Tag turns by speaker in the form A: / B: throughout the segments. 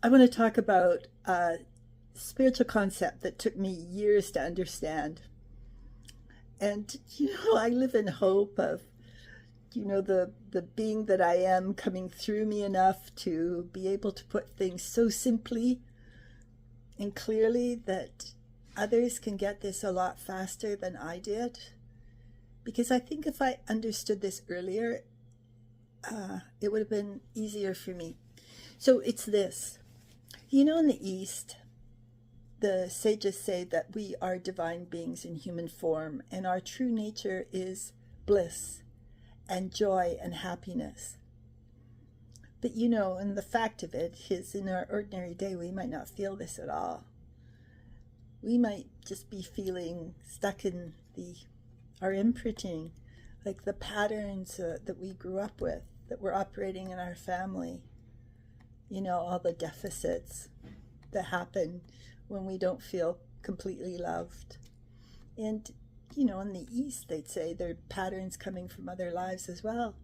A: I want to talk about a spiritual concept that took me years to understand. And, I live in hope of, the being that I am coming through me enough to be able to put things so simply and clearly that others can get this a lot faster than I did. Because I think if I understood this earlier, it would have been easier for me. So it's this. In the East, the sages say that we are divine beings in human form, and our true nature is bliss and joy and happiness. But and the fact of it is, in our ordinary day, we might not feel this at all. We might just be feeling stuck in our imprinting, like the patterns that we grew up with, that were operating in our family. All the deficits that happen when we don't feel completely loved. And, in the East, they'd say there are patterns coming from other lives as well.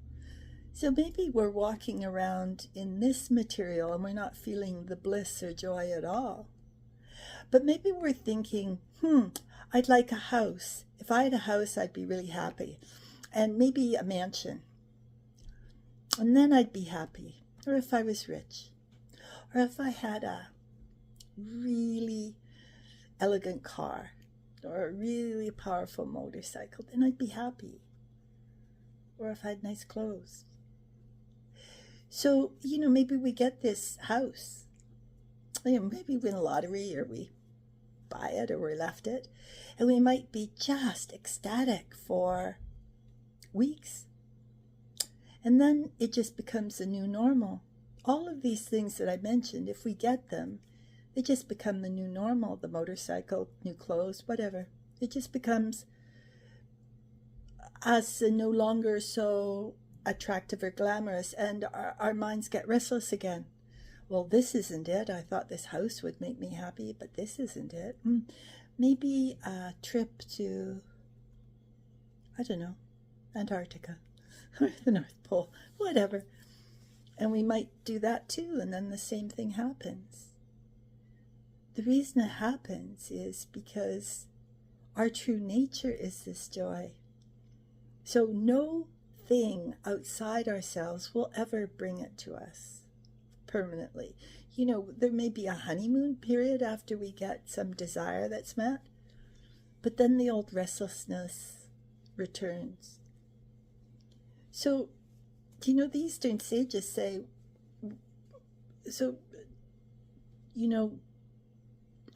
A: So maybe we're walking around in this material and we're not feeling the bliss or joy at all. But maybe we're thinking, I'd like a house. If I had a house, I'd be really happy. And maybe a mansion. And then I'd be happy. Or if I was rich. Or if I had a really elegant car or a really powerful motorcycle, then I'd be happy. Or if I had nice clothes. So, maybe we get this house. Maybe we win a lottery, or we buy it, or we're left it. And we might be just ecstatic for weeks. And then it just becomes a new normal. All of these things that I mentioned, if we get them, they just become the new normal. The motorcycle, new clothes, whatever. It just becomes us and no longer so attractive or glamorous, and our minds get restless again. Well, this isn't it. I thought this house would make me happy, but this isn't it. Maybe a trip to, I don't know, Antarctica or the North Pole, whatever. And we might do that too, and then the same thing happens. The reason it happens is because our true nature is this joy. So no thing outside ourselves will ever bring it to us permanently. There may be a honeymoon period after we get some desire that's met, but then the old restlessness returns. So the Eastern sages say,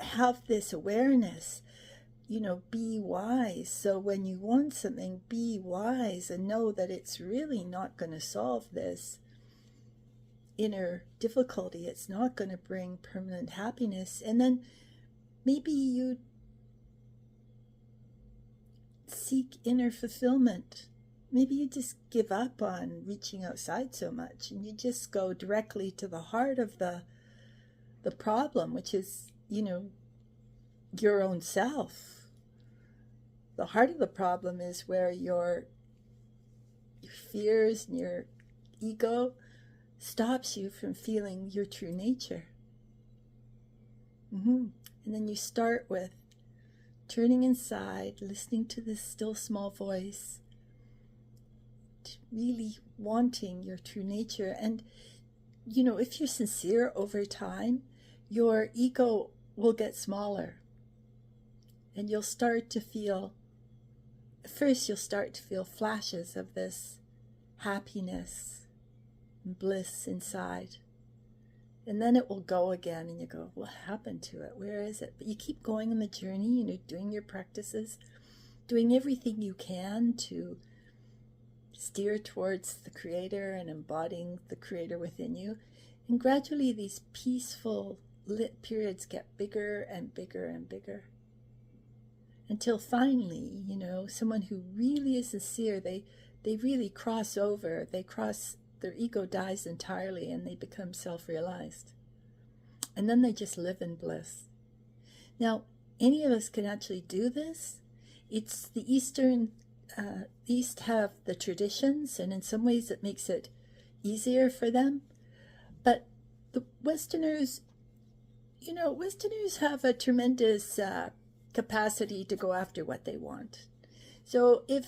A: have this awareness, be wise. So when you want something, be wise and know that it's really not going to solve this inner difficulty. It's not going to bring permanent happiness. And then maybe you seek inner fulfillment. Maybe you just give up on reaching outside so much and you just go directly to the heart of the problem, which is, your own self. The heart of the problem is where your fears and your ego stops you from feeling your true nature. And then you start with turning inside, listening to this still small voice, really wanting your true nature. And if you're sincere over time, your ego will get smaller, and you'll start to feel flashes of this happiness and bliss inside, and then it will go again, and you go, what happened to it? Where is it? But you keep going on the journey, doing your practices, doing everything you can to steer towards the Creator and embodying the Creator within you. And gradually these peaceful lit periods get bigger and bigger and bigger. Until finally, someone who really is sincere, they really cross over. Their ego dies entirely and they become self-realized. And then they just live in bliss. Now, any of us can actually do this. It's the East have the traditions, and in some ways it makes it easier for them. But the Westerners, Westerners have a tremendous capacity to go after what they want. So if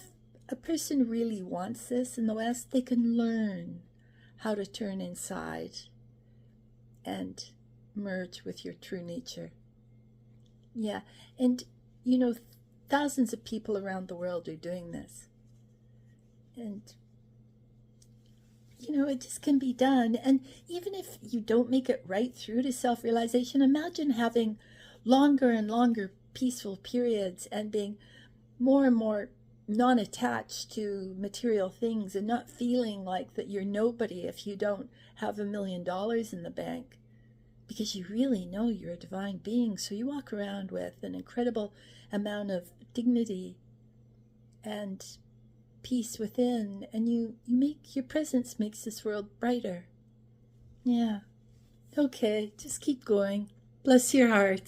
A: a person really wants this in the West, they can learn how to turn inside and merge with your true nature. Yeah, and thousands of people around the world are doing this. And it just can be done. And even if you don't make it right through to self-realization, imagine having longer and longer peaceful periods and being more and more non-attached to material things and not feeling like that you're nobody if you don't have $1 million in the bank, because you really know you're a divine being. So you walk around with an incredible amount of dignity and peace within, and your presence makes this world brighter. Yeah. Okay, just keep going. Bless your heart.